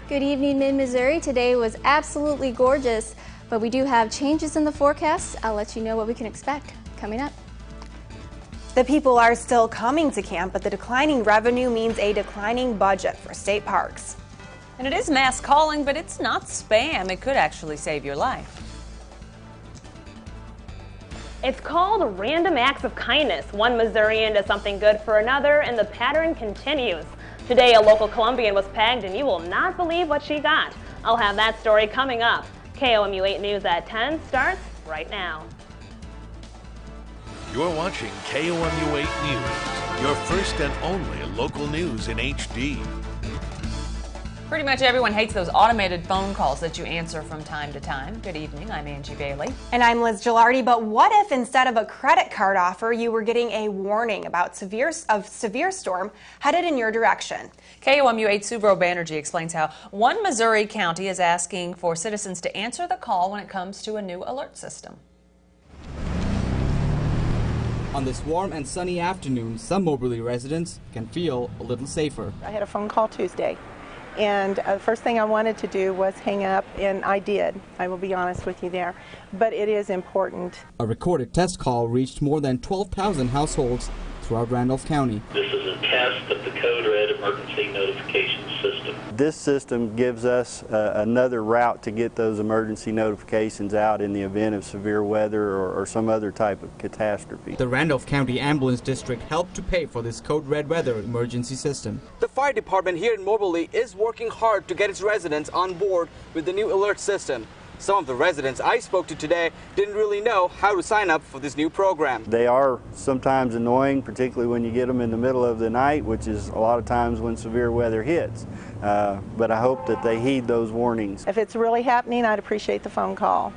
Good evening, Mid-Missouri. Today was absolutely gorgeous, but we do have changes in the forecast. I'll let you know what we can expect coming up. The people are still coming to camp, but the declining revenue means a declining budget for state parks. And it is mass calling, but it's not spam. It could actually save your life. It's called Random Acts of Kindness. One Missourian does something good for another, and the pattern continues. Today, a local Columbian was pegged, and you will not believe what she got. I'll have that story coming up. KOMU 8 News at 10 starts right now. You're watching KOMU 8 News, your first and only local news in HD. Pretty much everyone hates those automated phone calls that you answer from time to time. Good evening, I'm Angie Bailey. And I'm Liz Gilardi. But what if instead of a credit card offer, you were getting a warning about severe storm headed in your direction? KOMU 8 Subro Banerjee explains how one Missouri county is asking for citizens to answer the call when it comes to a new alert system. On this warm and sunny afternoon, some Moberly residents can feel a little safer. I had a phone call Tuesday, and the first thing I wanted to do was hang up, and I did. I will be honest with you there. But it is important. A recorded test call reached more than 12,000 households throughout Randolph County. This is a test of the Code Red emergency notification system. This system gives us another route to get those emergency notifications out in the event of severe weather or some other type of catastrophe. The Randolph County Ambulance District helped to pay for this Code Red weather emergency system. The fire department here in Moberly is working hard to get its residents on board with the new alert system. Some of the residents I spoke to today didn't really know how to sign up for this new program. They are sometimes annoying, particularly when you get them in the middle of the night, which is a lot of times when severe weather hits. But I hope that they heed those warnings. If it's really happening, I'd appreciate the phone call,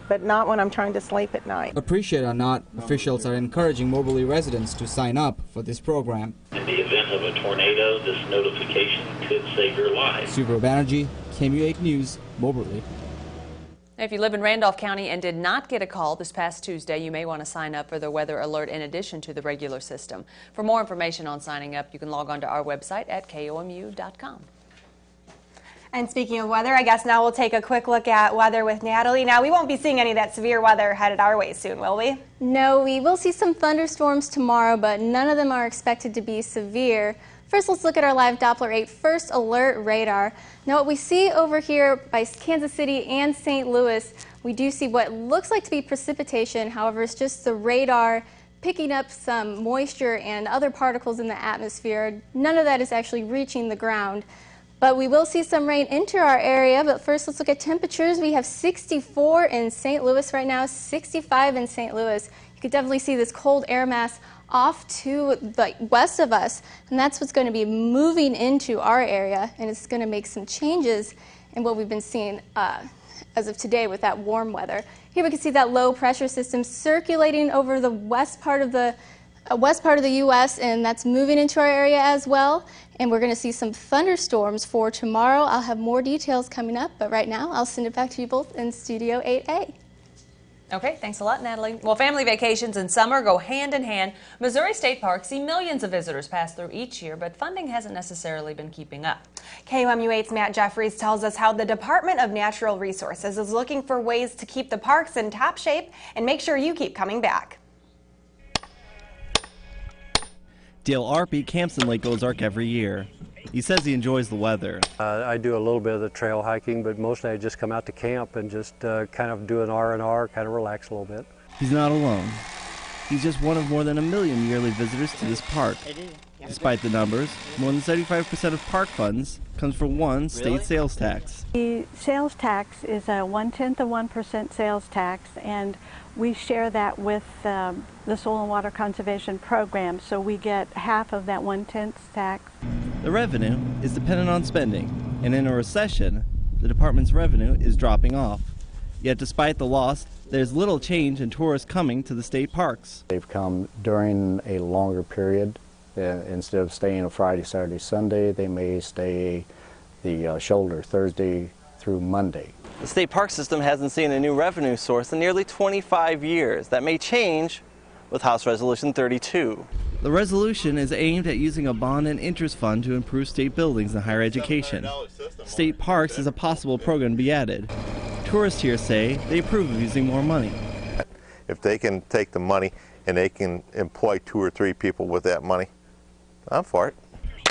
but not when I'm trying to sleep at night. Appreciate or not, officials are encouraging Moberly residents to sign up for this program. In the event of a tornado, this notification could save your life. Subro Banerjee, KOMU 8 News, Moberly. If you live in Randolph County and did not get a call this past Tuesday, you may want to sign up for the weather alert in addition to the regular system. For more information on signing up, you can log on to our website at KOMU.com. And speaking of weather, I guess now we'll take a quick look at weather with Natalie. Now, we won't be seeing any of that severe weather headed our way soon, will we? No, we will see some thunderstorms tomorrow, but none of them are expected to be severe. First, let's look at our live Doppler 8 first alert radar. Now, what we see over here by Kansas City and St. Louis, we do see what looks like to be precipitation. However, it's just the radar picking up some moisture and other particles in the atmosphere. None of that is actually reaching the ground. But we will see some rain enter our area. But first, let's look at temperatures. We have 64 in St. Louis right now, 65 in St. Louis. You could definitely see this cold air mass off to the west of us, and that's what's going to be moving into our area, and it's going to make some changes in what we've been seeing as of today with that warm weather. Here we can see that low pressure system circulating over the west part of the U.S., and that's moving into our area as well. And we're going to see some thunderstorms for tomorrow. I'll have more details coming up, but right now I'll send it back to you both in Studio 8A. Okay, thanks a lot, Natalie. Well, family vacations and summer go hand in hand. Missouri State Parks see millions of visitors pass through each year, but funding hasn't necessarily been keeping up. KOMU 8's Matt Jeffries tells us how the Department of Natural Resources is looking for ways to keep the parks in top shape and make sure you keep coming back. Dale Arpey camps in Lake Ozark every year. He says he enjoys the weather. I do a little bit of the trail hiking, but mostly I just come out to camp and just kind of do an R&R, kind of relax a little bit. He's not alone. He's just one of more than 1 million yearly visitors to this park. Despite the numbers, more than 75% of park funds comes from one state sales tax. The sales tax is a 1/10 of 1% sales tax, and we share that with the Soil and Water Conservation Program, so we get half of that 1/10 tax. The revenue is dependent on spending, and in a recession, the department's revenue is dropping off. Yet despite the loss, there's little change in tourists coming to the state parks. They've come during a longer period. Instead of staying a Friday, Saturday, Sunday, they may stay the shoulder Thursday through Monday. The state park system hasn't seen a new revenue source in nearly 25 years. That may change with House Resolution 32. The resolution is aimed at using a bond and interest fund to improve state buildings and higher education. state parks is a possible program to be added. Tourists here say they approve of using more money. If they can take the money and they can employ 2 or 3 people with that money, I'm for it.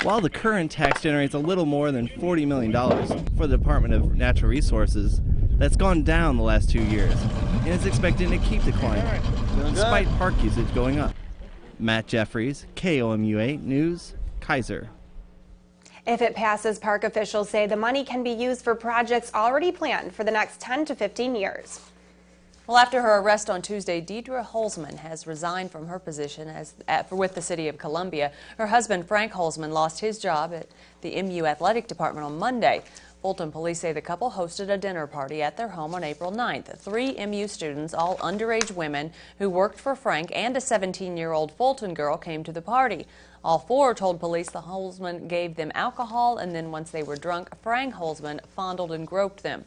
While the current tax generates a little more than $40 million for the Department of Natural Resources, that's gone down the last 2 years and is expected to keep declining, despite park usage going up. Matt Jeffries, KOMU8 News, Kaiser. If it passes, park officials say the money can be used for projects already planned for the next 10 to 15 years. Well, after her arrest on Tuesday, Deidre Holzman has resigned from her position with the City of Columbia. Her husband, Frank Holzman, lost his job at the MU Athletic Department on Monday. Fulton police say the couple hosted a dinner party at their home on April 9th. 3 MU students, all underage women who worked for Frank, and a 17-year-old Fulton girl came to the party. All 4 told police the Holzman gave them alcohol, and then once they were drunk, Frank Holzman fondled and groped them.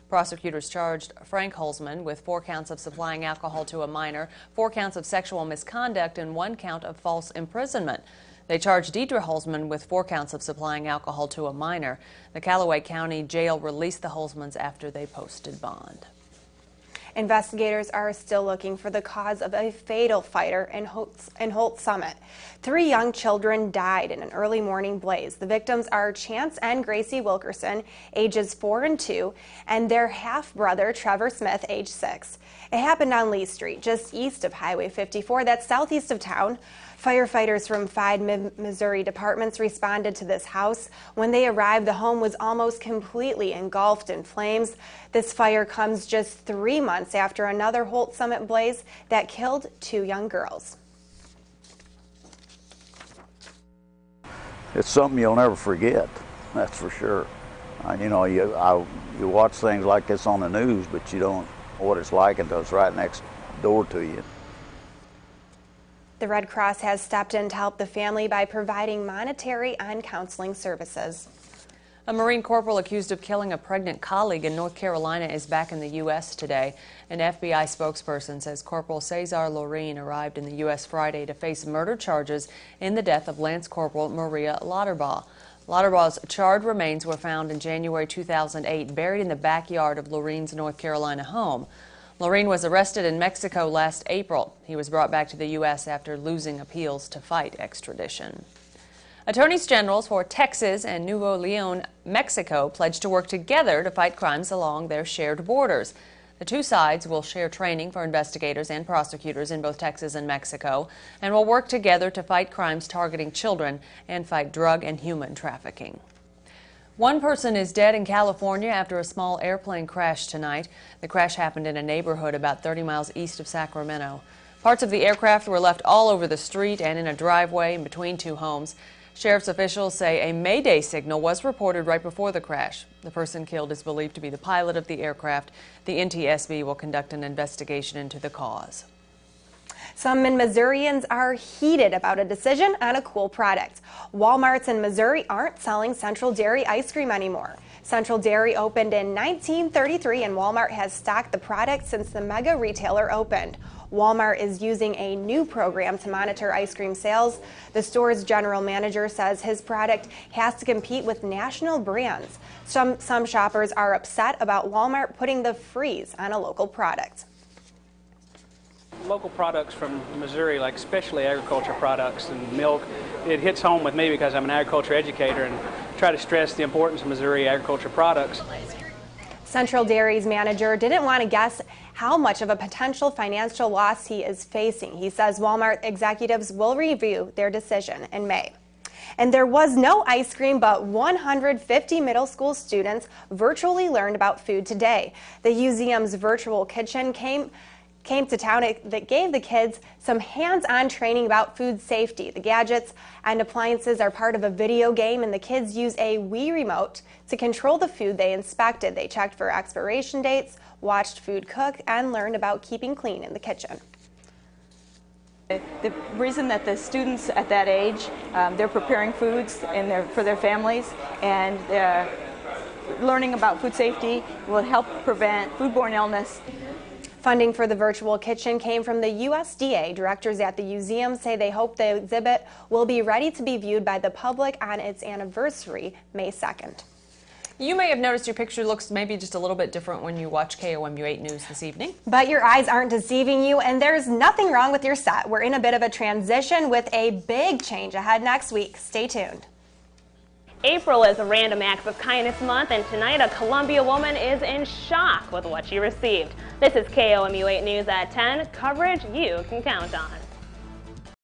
Prosecutors charged Frank Holzman with 4 counts of supplying alcohol to a minor, 4 counts of sexual misconduct, and 1 count of false imprisonment. They charged Deidre Holzman with 4 counts of supplying alcohol to a minor. The Callaway County Jail released the Holzmans after they posted bond. Investigators are still looking for the cause of a fatal fire in Holt Summit. 3 young children died in an early morning blaze. The victims are Chance and Gracie Wilkerson, ages 4 and 2, and their half-brother, Trevor Smith, age 6. It happened on Lee Street, just east of Highway 54, that's southeast of town. Firefighters from 5 Missouri departments responded to this house. When they arrived, the home was almost completely engulfed in flames. This fire comes just 3 months after another Holt Summit blaze that killed 2 young girls. It's something you'll never forget, that's for sure. You watch things like this on the news, but you don't know what it's like until it's right next door to you. The Red Cross has stepped in to help the family by providing monetary and counseling services. A Marine corporal accused of killing a pregnant colleague in North Carolina is back in the U.S. today. An FBI spokesperson says Corporal Cesar Loreen arrived in the U.S. Friday to face murder charges in the death of Lance Corporal Maria Lauterbaugh. Lauterbaugh's charred remains were found in January 2008, buried in the backyard of Loreen's North Carolina home. Loreen was arrested in Mexico last April. He was brought back to the U.S. after losing appeals to fight extradition. Attorneys generals for Texas and Nuevo Leon, Mexico, pledged to work together to fight crimes along their shared borders. The 2 sides will share training for investigators and prosecutors in both Texas and Mexico, and will work together to fight crimes targeting children and fight drug and human trafficking. 1 person is dead in California after a small airplane crashed tonight. The crash happened in a neighborhood about 30 miles east of Sacramento. Parts of the aircraft were left all over the street and in a driveway in between 2 homes. Sheriff's officials say a Mayday signal was reported right before the crash. The person killed is believed to be the pilot of the aircraft. The NTSB will conduct an investigation into the cause. Some Missourians are heated about a decision on a cool product. Walmarts in Missouri aren't selling Central Dairy ice cream anymore. Central Dairy opened in 1933 and Walmart has stocked the product since the mega retailer opened. Walmart is using a new program to monitor ice cream sales. The store's general manager says his product has to compete with national brands. Some shoppers are upset about Walmart putting the freeze on a local product. Local products from Missouri, like especially agriculture products and milk, it hits home with me because I'm an agriculture educator and try to stress the importance of Missouri agriculture products. Central Dairy's manager didn't want to guess how much of a potential financial loss he is facing. He says Walmart executives will review their decision in May. And there was no ice cream, but 150 middle school students virtually learned about food today. The museum's virtual kitchen came to town that gave the kids some hands-on training about food safety. The gadgets and appliances are part of a video game, and the kids use a Wii remote to control the food they inspected. They checked for expiration dates, watched food cook, and learned about keeping clean in the kitchen. The reason that the students at that age, they're preparing foods for their families, and learning about food safety will help prevent foodborne illness. Funding for the virtual kitchen came from the USDA. Directors at the museum say they hope the exhibit will be ready to be viewed by the public on its anniversary, May 2nd. You may have noticed your picture looks maybe just a little bit different when you watch KOMU 8 News this evening. But your eyes aren't deceiving you, and there's nothing wrong with your set. We're in a bit of a transition with a big change ahead next week. Stay tuned. April is a Random Acts of Kindness month, and tonight a Columbia woman is in shock with what she received. This is KOMU 8 News at 10, coverage you can count on.